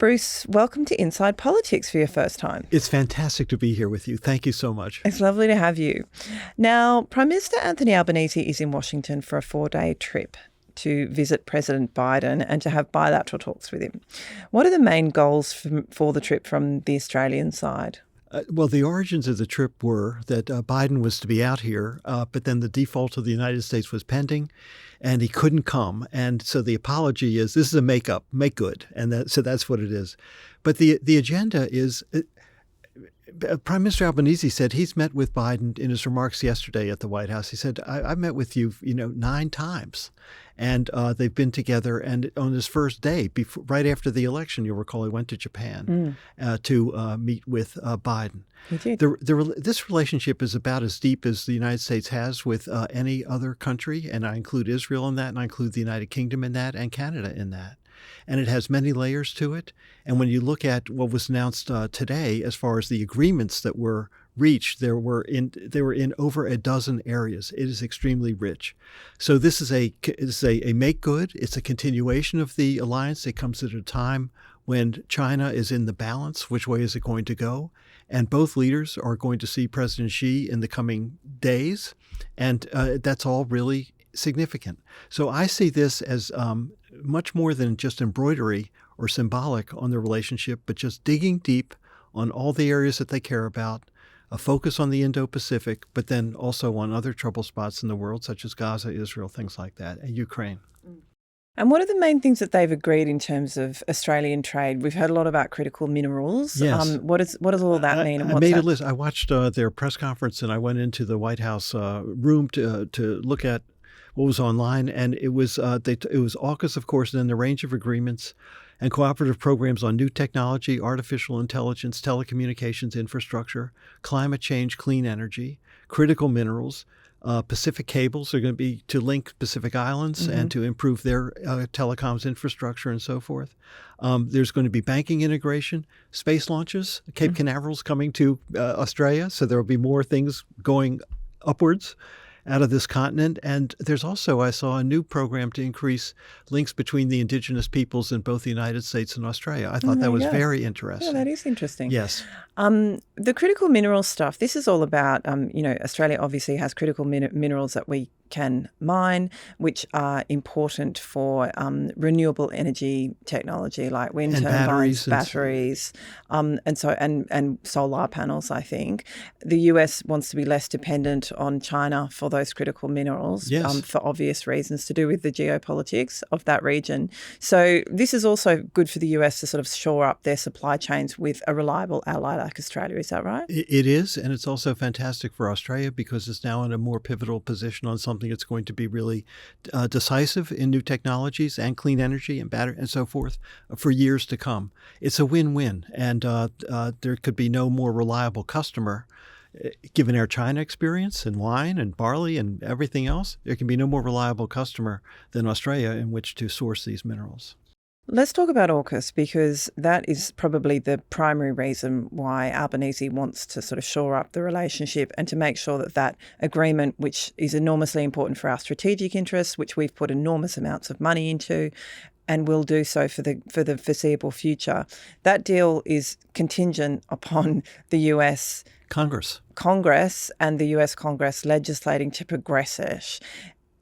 Bruce, welcome to Inside Politics for your first time. It's fantastic to be here with you. Thank you so much. It's lovely to have you. Now, Prime Minister Anthony Albanese is in Washington for a 4-day trip to visit President Biden and to have bilateral talks with him. What are the main goals for the trip from the Australian side? Well, the origins of the trip were that Biden was to be out here, but then the default of the United States was pending, and he couldn't come. And so the apology is this is a make good, and so that's what it is. But the agenda is Prime Minister Albanese said he's met with Biden in his remarks yesterday at the White House. He said, I've met with you, 9 times. And they've been together. And on his first day, right after the election, you'll recall, he went to Japan to meet with Biden. He did. This relationship is about as deep as the United States has with any other country. And I include Israel in that, and I include the United Kingdom in that, and Canada in that. And it has many layers to it. And when you look at what was announced today, as far as the agreements that were reached, they were in over a dozen areas. It is extremely rich. So this is a make good. It's a continuation of the alliance. It comes at a time when China is in the balance. Which way is it going to go? And both leaders are going to see President Xi in the coming days. And that's all really significant. So I see this as much more than just embroidery or symbolic on the relationship, but just digging deep on all the areas that they care about, a focus on the Indo-Pacific, but then also on other trouble spots in the world, such as Gaza, Israel, things like that, and Ukraine. And what are the main things that they've agreed in terms of Australian trade? We've heard a lot about critical minerals. Yes. What does all that mean? And I made a list. I watched their press conference, and I went into the White House room to look at what was online, and it was AUKUS, of course, and then the range of agreements and cooperative programs on new technology, artificial intelligence, telecommunications infrastructure, climate change, clean energy, critical minerals. Pacific cables are going to be to link Pacific Islands and to improve their telecoms infrastructure and so forth. There's going to be banking integration, space launches, Cape Canaveral's coming to Australia, so there will be more things going upwards out of this continent. And there's also, I saw, a new program to increase links between the Indigenous peoples in both the United States and Australia. I thought that was very interesting. Yeah, that is interesting. Yes. The critical mineral stuff, this is all about, Australia obviously has critical minerals that we can mine, which are important for renewable energy technology like wind turbines, batteries, and solar panels, I think. The US wants to be less dependent on China for those critical minerals for obvious reasons to do with the geopolitics of that region. So this is also good for the US to sort of shore up their supply chains with a reliable ally like Australia. Is that right? It is, and it's also fantastic for Australia because it's now in a more pivotal position on something that's going to be really decisive in new technologies and clean energy and battery and so forth for years to come. It's a win-win, and there could be no more reliable customer. Given our China experience and wine and barley and everything else, there can be no more reliable customer than Australia in which to source these minerals. Let's talk about AUKUS, because that is probably the primary reason why Albanese wants to sort of shore up the relationship and to make sure that that agreement, which is enormously important for our strategic interests, which we've put enormous amounts of money into and will do so for the foreseeable future, that deal is contingent upon the US Congress and the US Congress legislating to progress it.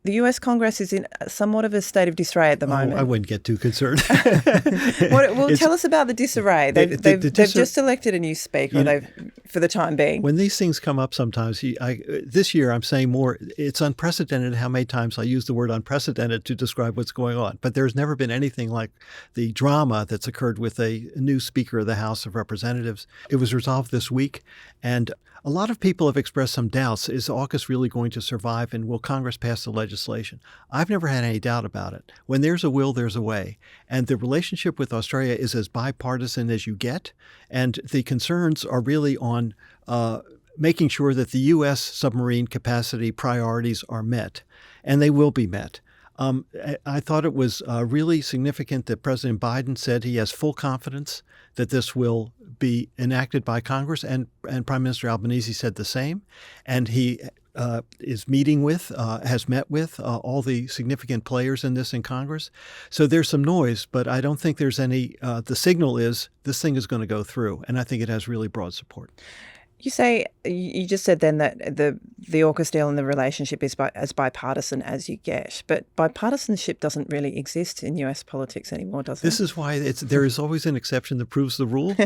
The US Congress is in somewhat of a state of disarray at the moment. I wouldn't get too concerned. Tell us about the disarray. They've just elected a new speaker, for the time being. When these things come up sometimes, this year I'm saying more, it's unprecedented how many times I use the word unprecedented to describe what's going on. But there's never been anything like the drama that's occurred with a new Speaker of the House of Representatives. It was resolved this week, and a lot of people have expressed some doubts. Is AUKUS really going to survive, and will Congress pass the legislation? I've never had any doubt about it. When there's a will, there's a way. And the relationship with Australia is as bipartisan as you get. And the concerns are really on making sure that the U.S. submarine capacity priorities are met. And they will be met. I thought it was really significant that President Biden said he has full confidence that this will be enacted by Congress, and Prime Minister Albanese said the same. And he is meeting with, has met with all the significant players in this in Congress. So there's some noise, but I don't think there's any. The signal is this thing is going to go through, and I think it has really broad support. You just said then that the AUKUS deal and the relationship is as bipartisan as you get, but bipartisanship doesn't really exist in US politics anymore, does it? This is why there is always an exception that proves the rule,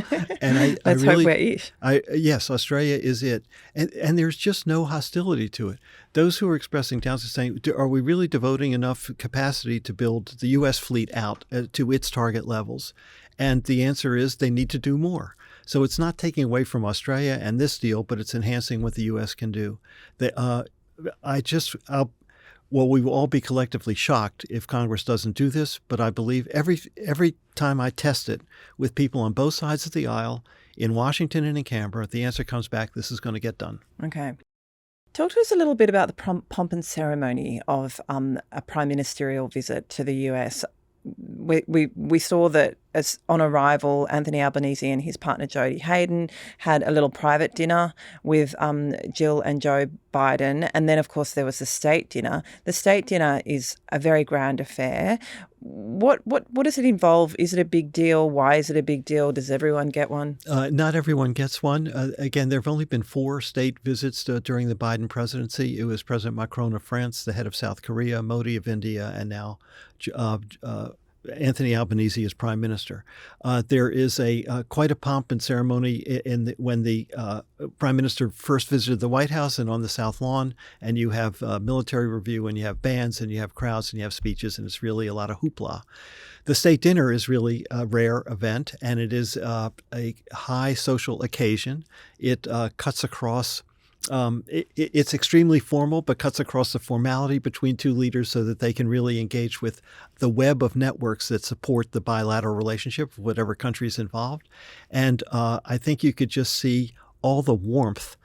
and Let's hope we're it. Yes, Australia is it, and there's just no hostility to it. Those who are expressing doubts are saying, are we really devoting enough capacity to build the U.S. fleet out to its target levels? And the answer is they need to do more. So it's not taking away from Australia and this deal, but it's enhancing what the U.S. can do. We will all be collectively shocked if Congress doesn't do this, but I believe every time I test it with people on both sides of the aisle, in Washington and in Canberra, the answer comes back, this is going to get done. Okay. Talk to us a little bit about the pomp and ceremony of a prime ministerial visit to the US. We saw that as on arrival, Anthony Albanese and his partner Jodie Hayden had a little private dinner with Jill and Joe Biden. And then, of course, there was the state dinner. The state dinner is a very grand affair. What does it involve? Is it a big deal? Why is it a big deal? Does everyone get one? Not everyone gets one. Again, there have only been 4 state visits during the Biden presidency. It was President Macron of France, the head of South Korea, Modi of India, and now Anthony Albanese as prime minister. There is quite a pomp and ceremony when the prime minister first visited the White House and on the South Lawn, and you have military review, and you have bands, and you have crowds, and you have speeches, and it's really a lot of hoopla. The state dinner is really a rare event, and it is a high social occasion. It cuts across. It's extremely formal, but cuts across the formality between 2 leaders so that they can really engage with the web of networks that support the bilateral relationship of whatever country is involved. And I think you could just see all the warmth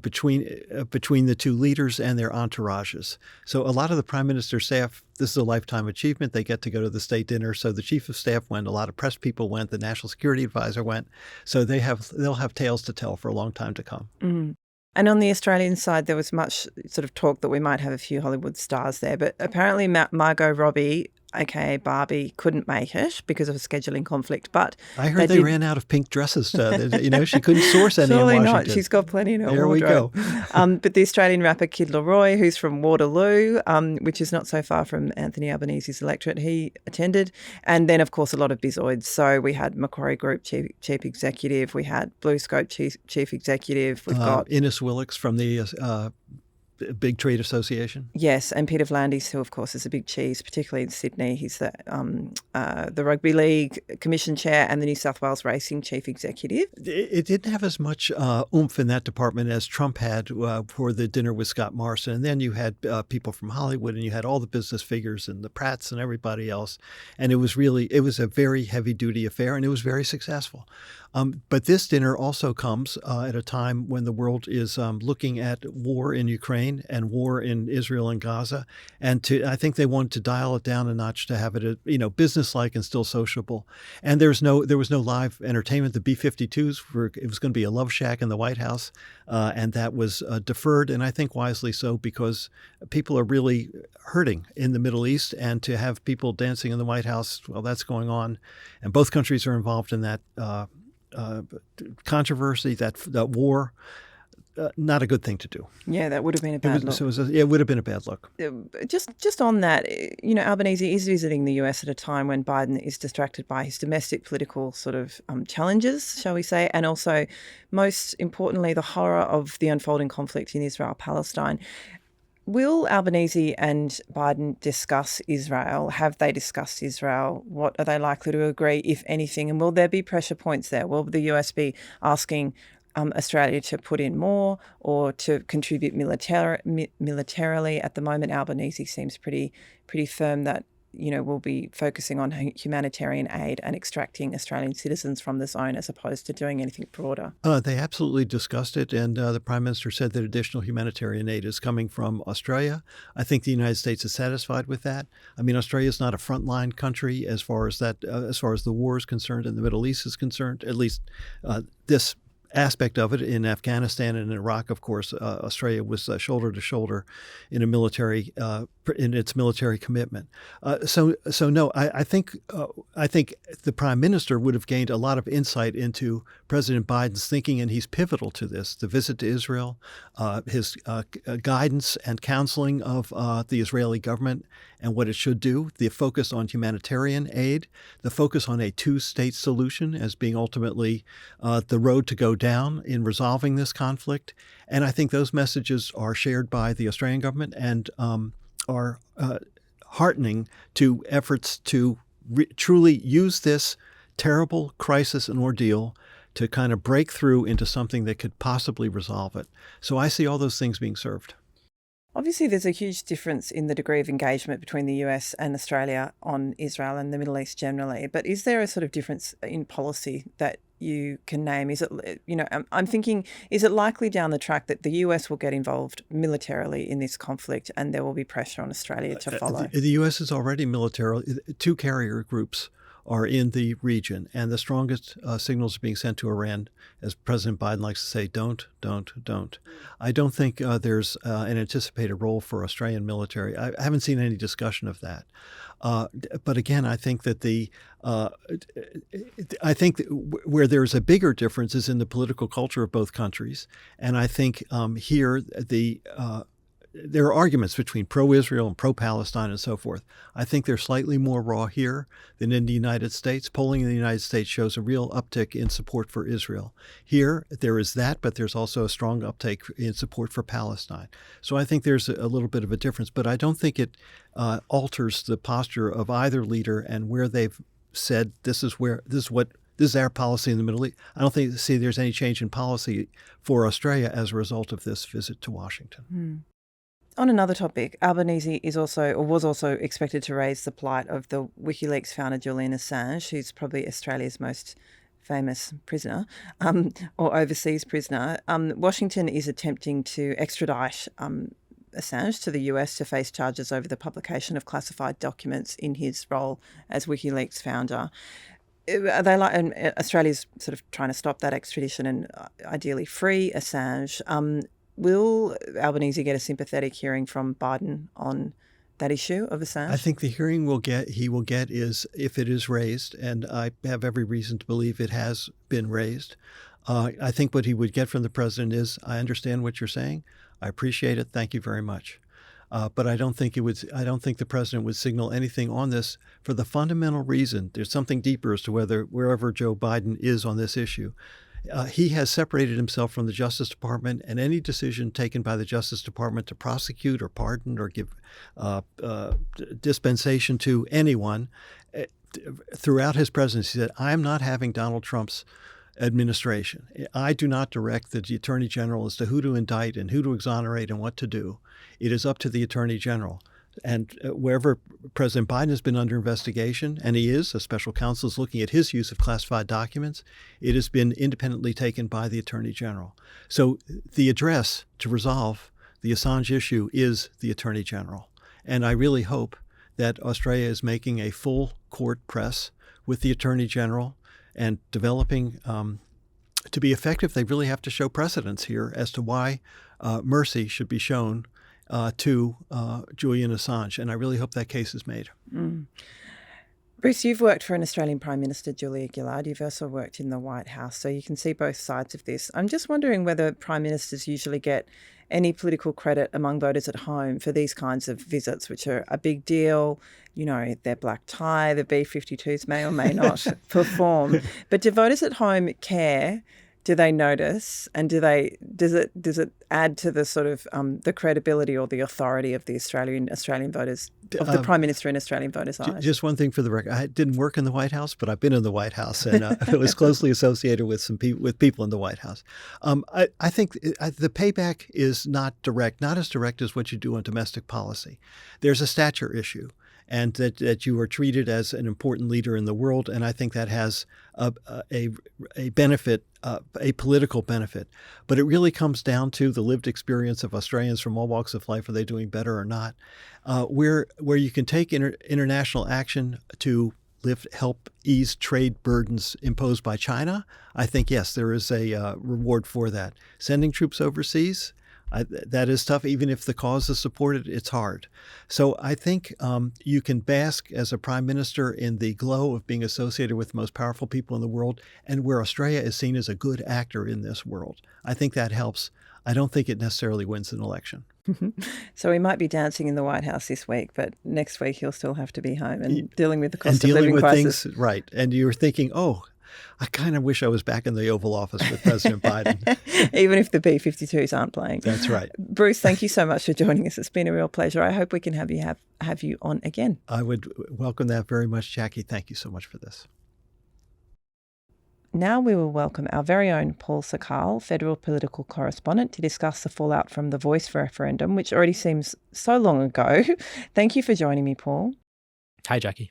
between the 2 leaders and their entourages. So a lot of the prime minister's staff, this is a lifetime achievement. They get to go to the state dinner. So the chief of staff went, a lot of press people went, the national security advisor went. So they'll have tales to tell for a long time to come. Mm. And on the Australian side, there was much sort of talk that we might have a few Hollywood stars there. But apparently Margot Robbie, aka Barbie, couldn't make it because of a scheduling conflict. But I heard they ran out of pink dresses. She couldn't source any Surely in Washington. Not. She's got plenty in her There wardrobe. we go. But the Australian rapper Kid Laroi, who's from Waterloo, which is not so far from Anthony Albanese's electorate, he attended. And then, of course, a lot of bizoids. So we had Macquarie Group chief executive. We had BlueScope chief executive. We've got Innes Willicks from the big trade association. Yes, and Peter V'landys, who of course is a big cheese, particularly in Sydney. He's the Rugby League Commission Chair and the New South Wales Racing Chief Executive. It didn't have as much oomph in that department as Trump had for the dinner with Scott Morrison. And then you had people from Hollywood, and you had all the business figures and the Pratts and everybody else. And it was a very heavy-duty affair, and it was very successful. But this dinner also comes at a time when the world is looking at war in Ukraine and war in Israel and Gaza, and I think they wanted to dial it down a notch to have it, businesslike and still sociable. And there was no live entertainment. The B-52s it was going to be a love shack in the White House, and that was deferred, and I think wisely so, because people are really hurting in the Middle East, and to have people dancing in the White House, well, that's going on, and both countries are involved in that controversy, that war. Not a good thing to do. Yeah, that would have been a bad look. It would have been a bad look. Just on that, Albanese is visiting the US at a time when Biden is distracted by his domestic political sort of challenges, shall we say, and also, most importantly, the horror of the unfolding conflict in Israel-Palestine. Will Albanese and Biden discuss Israel? Have they discussed Israel? What are they likely to agree, if anything? And will there be pressure points there? Will the US be asking Australia to put in more or to contribute militarily? At the moment, Albanese seems pretty firm that we'll be focusing on humanitarian aid and extracting Australian citizens from the zone as opposed to doing anything broader. They absolutely discussed it, and the Prime Minister said that additional humanitarian aid is coming from Australia. I think the United States is satisfied with that. I mean, Australia is not a frontline country as far as the war is concerned and the Middle East is concerned, at least this aspect of it. In Afghanistan and Iraq, of course, Australia was shoulder to shoulder in its military commitment. So no, I think the Prime Minister would have gained a lot of insight into President Biden's thinking, and he's pivotal to this. The visit to Israel, his guidance and counseling of the Israeli government and what it should do, the focus on humanitarian aid, the focus on a two-state solution as being ultimately the road to go down in resolving this conflict. And I think those messages are shared by the Australian government and are heartening to efforts to truly use this terrible crisis and ordeal to kind of break through into something that could possibly resolve it. So I see all those things being served. Obviously, there's a huge difference in the degree of engagement between the US and Australia on Israel and the Middle East generally. But is there a sort of difference in policy that you can name? Is it, I'm thinking, is it likely down the track that the US will get involved militarily in this conflict and there will be pressure on Australia to follow? The US is already militarily. Two carrier groups are in the region, and the strongest signals are being sent to Iran, as President Biden likes to say, don't. I don't think there's an anticipated role for Australian military. I haven't seen any discussion of that. But again, I think that where there's a bigger difference is in the political culture of both countries, and I think here there are arguments between pro-Israel and pro-Palestine and so forth. I think they're slightly more raw here than in the United States. Polling in the United States shows a real uptick in support for Israel. Here, there is that, but there's also a strong uptake in support for Palestine. So I think there's a little bit of a difference, but I don't think it alters the posture of either leader and where they've said this is our policy in the Middle East. I don't see there's any change in policy for Australia as a result of this visit to Washington. On another topic, Albanese was also expected to raise the plight of the WikiLeaks founder Julian Assange, who's probably Australia's most famous prisoner, or overseas prisoner. Washington is attempting to extradite Assange to the US to face charges over the publication of classified documents in his role as WikiLeaks founder. Are they and Australia's sort of trying to stop that extradition and ideally free Assange. Will Albanese get a sympathetic hearing from Biden on that issue of Assange? I think the hearing he will get is if it is raised, and I have every reason to believe it has been raised. I think what he would get from the president is, I understand what you're saying. I appreciate it. Thank you very much. But I don't think the president would signal anything on this for the fundamental reason. There's something deeper as to wherever Joe Biden is on this issue. He has separated himself from the Justice Department, and any decision taken by the Justice Department to prosecute or pardon or give dispensation to anyone throughout his presidency, he said, I am not having Donald Trump's administration. I do not direct the Attorney General as to who to indict and who to exonerate and what to do. It is up to the Attorney General. And wherever President Biden has been under investigation, and he is, a special counsel is looking at his use of classified documents, it has been independently taken by the Attorney General. So the address to resolve the Assange issue is the Attorney General. And I really hope that Australia is making a full court press with the Attorney General and developing, to be effective, they really have to show precedence here as to why mercy should be shown to Julian Assange, and I really hope that case is made. Bruce, you've worked for an Australian Prime Minister, Julia Gillard. You've also worked in the White House, so you can see both sides of this. I'm just wondering whether Prime Ministers usually get any political credit among voters at home for these kinds of visits, which are a big deal. Their black tie, the B-52s may or may not perform. But do voters at home care? Do they notice, and does it add to the sort of the credibility or the authority of the Australian voters, of the Prime Minister in Australian voters' eyes? Just one thing for the record: I didn't work in the White House, but I've been in the White House, and I was closely associated with people in the White House. I think the payback is not as direct as what you do on domestic policy. There's a stature issue, and that you are treated as an important leader in the world, and I think that has a benefit, a political benefit. But it really comes down to the lived experience of Australians from all walks of life. Are they doing better or not? Where you can take international action to help ease trade burdens imposed by China, I think, yes, there is a reward for that. Sending troops overseas, that is tough. Even if the cause is supported, it's hard. So I think you can bask as a prime minister in the glow of being associated with the most powerful people in the world and where Australia is seen as a good actor in this world. I think that helps. I don't think it necessarily wins an election. So he might be dancing in the White House this week, but next week he'll still have to be home and dealing with the cost of living crisis. Things, right. And you're thinking, oh, I kind of wish I was back in the Oval Office with President Biden. Even if the B-52s aren't playing. That's right. Bruce, thank you so much for joining us. It's been a real pleasure. I hope we can have you on again. I would welcome that very much, Jackie. Thank you so much for this. Now we will welcome our very own Paul Sakkal, federal political correspondent, to discuss the fallout from the Voice referendum, which already seems so long ago. Thank you for joining me, Paul. Hi, Jackie.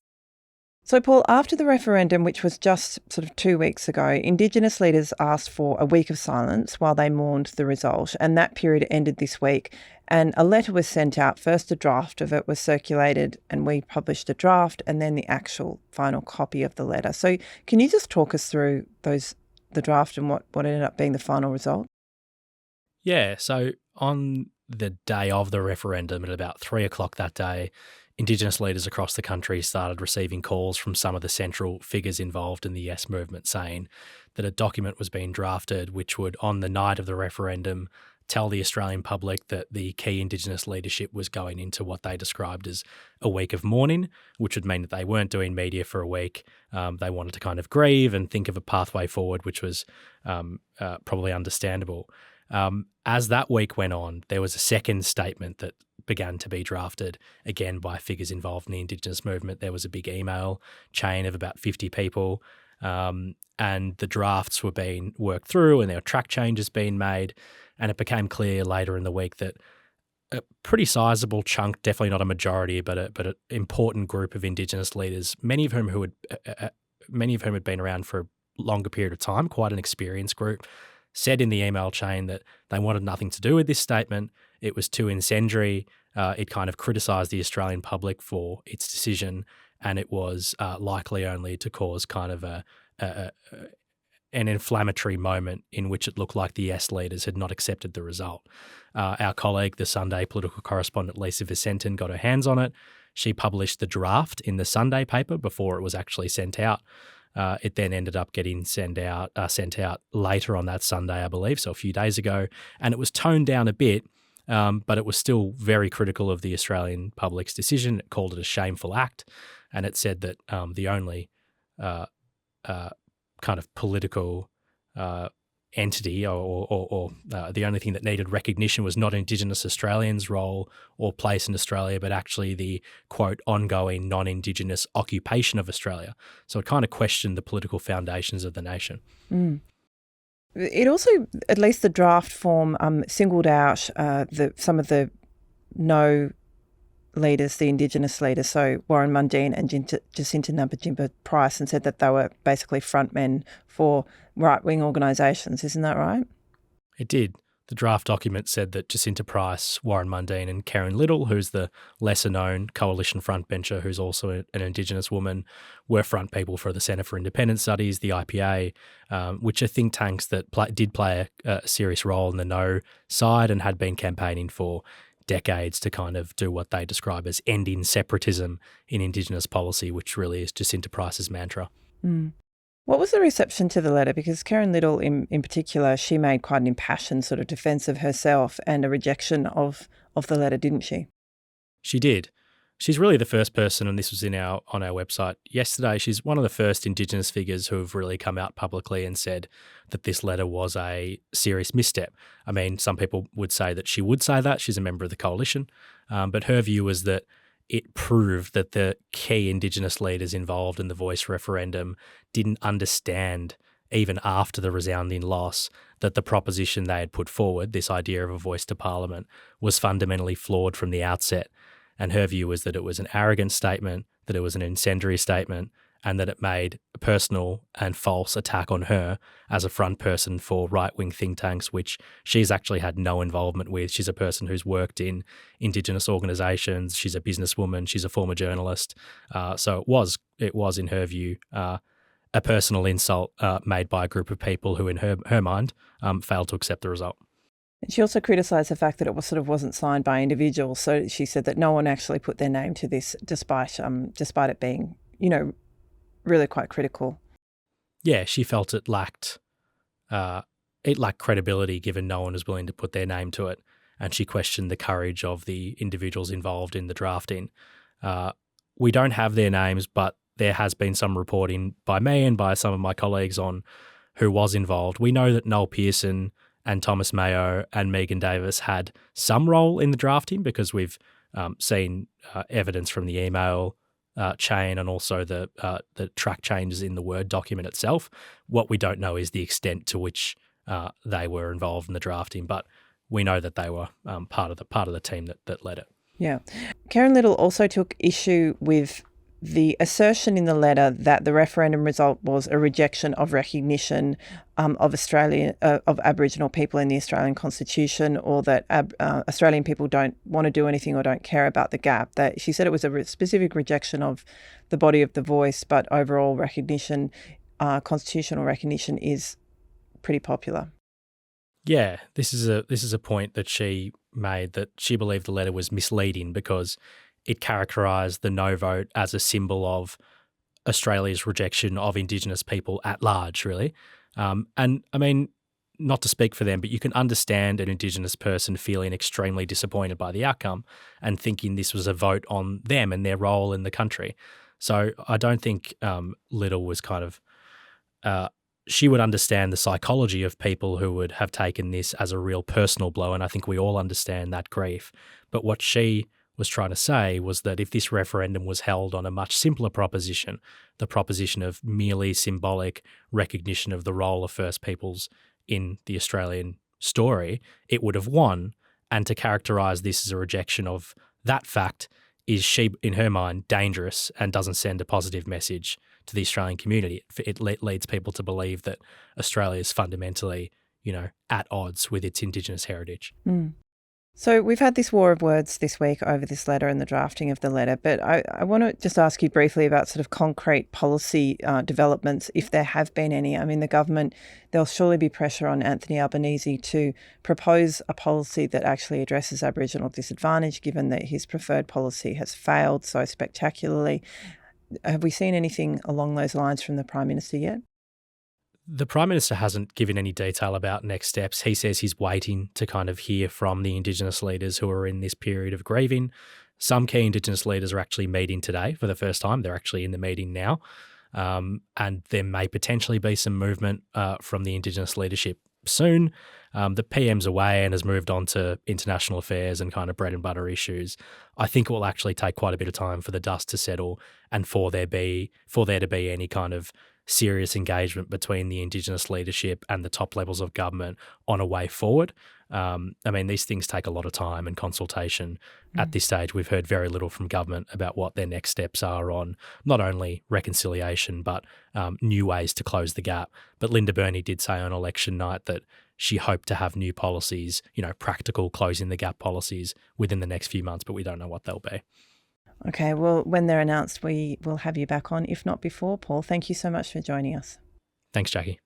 So, Paul, after the referendum, which was just sort of 2 weeks ago, Indigenous leaders asked for a week of silence while they mourned the result, and that period ended this week. And a letter was sent out. First, a draft of it was circulated, and we published a draft, and then the actual final copy of the letter. So, can you just talk us through the draft and what ended up being the final result? Yeah, so on the day of the referendum, at about 3 o'clock that day, Indigenous leaders across the country started receiving calls from some of the central figures involved in the Yes movement saying that a document was being drafted which would, on the night of the referendum, tell the Australian public that the key Indigenous leadership was going into what they described as a week of mourning, which would mean that they weren't doing media for a week. They wanted to kind of grieve and think of a pathway forward, which was probably understandable. As that week went on, there was a second statement that began to be drafted, again by figures involved in the Indigenous movement. There was a big email chain of about 50 people, and the drafts were being worked through and there were track changes being made, and it became clear later in the week that a pretty sizable chunk, definitely not a majority, but an important group of Indigenous leaders, many of whom had been around for a longer period of time, quite an experienced group, said in the email chain that they wanted nothing to do with this statement. It was too incendiary. It kind of criticised the Australian public for its decision, and it was likely only to cause kind of an inflammatory moment in which it looked like the Yes leaders had not accepted the result. Our colleague, the Sunday political correspondent Lisa Vicentin, got her hands on it. She published the draft in the Sunday paper before it was actually sent out. It then ended up getting sent out later on that Sunday, I believe, so a few days ago, and it was toned down a bit, but it was still very critical of the Australian public's decision. It called it a shameful act, and it said that the only kind of political entity or the only thing that needed recognition was not Indigenous Australians' role or place in Australia, but actually the, quote, ongoing non-Indigenous occupation of Australia. So it kind of questioned the political foundations of the nation. Mm. It also, at least the draft form, singled out some of the no leaders, the Indigenous leaders, so Warren Mundine and Jacinta Nampijinpa Price, and said that they were basically frontmen for right-wing organisations. Isn't that right? It did. The draft document said that Jacinta Price, Warren Mundine and Karen Little, who's the lesser-known coalition frontbencher who's also an Indigenous woman, were front people for the Centre for Independent Studies, the IPA, which are think tanks that did play a serious role in the no side and had been campaigning for decades to kind of do what they describe as ending separatism in Indigenous policy, which really is Jacinta Price's mantra. Mm. What was the reception to the letter? Because Karen Little in particular, she made quite an impassioned sort of defence of herself and a rejection of the letter, didn't she? She did. She's really the first person, and this was on our website yesterday, she's one of the first Indigenous figures who have really come out publicly and said that this letter was a serious misstep. I mean, some people would say that she would say that. She's a member of the coalition. But her view was that it proved that the key Indigenous leaders involved in the Voice referendum didn't understand, even after the resounding loss, that the proposition they had put forward, this idea of a voice to Parliament, was fundamentally flawed from the outset. And her view was that it was an arrogant statement, that it was an incendiary statement, and that it made a personal and false attack on her as a front person for right-wing think tanks, which she's actually had no involvement with. She's a person who's worked in Indigenous organisations. She's a businesswoman. She's a former journalist. So it was, in her view, a personal insult made by a group of people who, in her mind, failed to accept the result. She also criticised the fact that it wasn't signed by individuals. So she said that no one actually put their name to this, despite it being, really quite critical. Yeah, she felt it lacked credibility, given no one was willing to put their name to it, and she questioned the courage of the individuals involved in the drafting. We don't have their names, but there has been some reporting by me and by some of my colleagues on who was involved. We know that Noel Pearson and Thomas Mayo and Megan Davis had some role in the drafting, because we've seen evidence from the email chain and also the track changes in the Word document itself. What we don't know is the extent to which they were involved in the drafting, but we know that they were part of the team that led it. Yeah. Karen Little also took issue with the assertion in the letter that the referendum result was a rejection of recognition of Aboriginal people in the Australian Constitution, or that Australian people don't want to do anything or don't care about the gap. That she said it was a specific rejection of the body of the voice, but overall recognition, constitutional recognition, is pretty popular. Yeah, this is a point that she made, that she believed the letter was misleading because it characterised the no vote as a symbol of Australia's rejection of Indigenous people at large, really. And I mean, not to speak for them, but you can understand an Indigenous person feeling extremely disappointed by the outcome and thinking this was a vote on them and their role in the country. So I don't think Little was kind of she would understand the psychology of people who would have taken this as a real personal blow, and I think we all understand that grief. But what she was trying to say was that if this referendum was held on a much simpler proposition, the proposition of merely symbolic recognition of the role of First Peoples in the Australian story, it would have won. And to characterise this as a rejection of that fact is, in her mind, dangerous and doesn't send a positive message to the Australian community. It leads people to believe that Australia is fundamentally, at odds with its Indigenous heritage. Mm. So we've had this war of words this week over this letter and the drafting of the letter, but I want to just ask you briefly about sort of concrete policy developments, if there have been any. I mean, the government, there'll surely be pressure on Anthony Albanese to propose a policy that actually addresses Aboriginal disadvantage, given that his preferred policy has failed so spectacularly. Have we seen anything along those lines from the Prime Minister yet? The Prime Minister hasn't given any detail about next steps. He says he's waiting to kind of hear from the Indigenous leaders who are in this period of grieving. Some key Indigenous leaders are actually meeting today for the first time. They're actually in the meeting now. And there may potentially be some movement from the Indigenous leadership soon. The PM's away and has moved on to international affairs and kind of bread and butter issues. I think it will actually take quite a bit of time for the dust to settle and for there to be any kind of serious engagement between the Indigenous leadership and the top levels of government on a way forward. I mean, these things take a lot of time and consultation. At this stage, we've heard very little from government about what their next steps are on not only reconciliation, but new ways to close the gap. But Linda Burney did say on election night that she hoped to have new policies, practical closing the gap policies within the next few months, but we don't know what they'll be. Okay, well, when they're announced, we will have you back on, if not before. Paul, thank you so much for joining us. Thanks, Jackie.